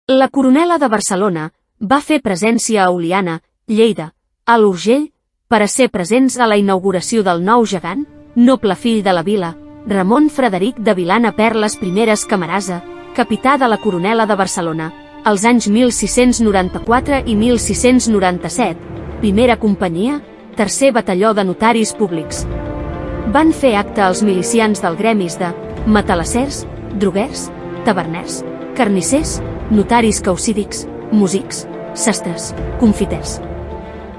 La Coronela de Barcelona va fer presència a Oliana, Lleida, a l'Urgell, per a ser presents a la inauguració del nou gegant, noble fill de la vila, Ramon Frederic de Vilana Perles I Camarasa, capità de la Coronela de Barcelona, als anys 1694 i 1697, primera companyia, tercer batalló de notaris públics. Van fer acte als milicians del gremis de matalassers, droguers, taverners, carnissers, notaris caucídics, músics, sastres, confiters.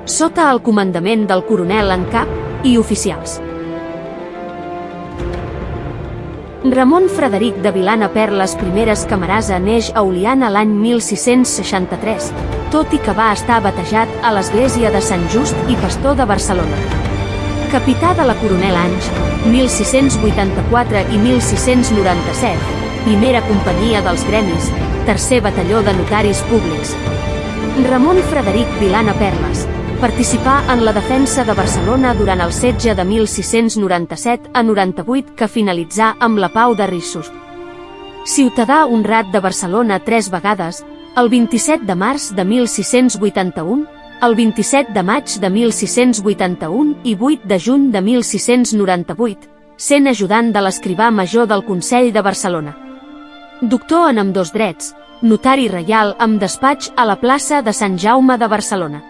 Sota el comandament del coronel en cap i oficials. Ramon Frederic de Vilana Perles I Camarasa neix a Oliana l'any 1663, tot i que va estar batejat a l'església de Sant Just i Pastor de Barcelona. Capità de la Coronela anys 1684 i 1697, primera companyia dels gremis, tercer batalló de notaris públics. Ramon Frederic Vilana Perles participà en la defensa de Barcelona durant el setge de 1697 a 98 que finalitzà amb la Pau de Rissos. Ciutadà honrat de Barcelona 3 vegades, el 27 de març de 1681, el 27 de maig de 1681 i 8 de juny de 1698, sent ajudant de l'escrivà major del Consell de Barcelona. Doctor en ambdós drets, notari reial amb despatx a la plaça de Sant Jaume de Barcelona.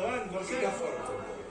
Endavant, Mercè. Que fort.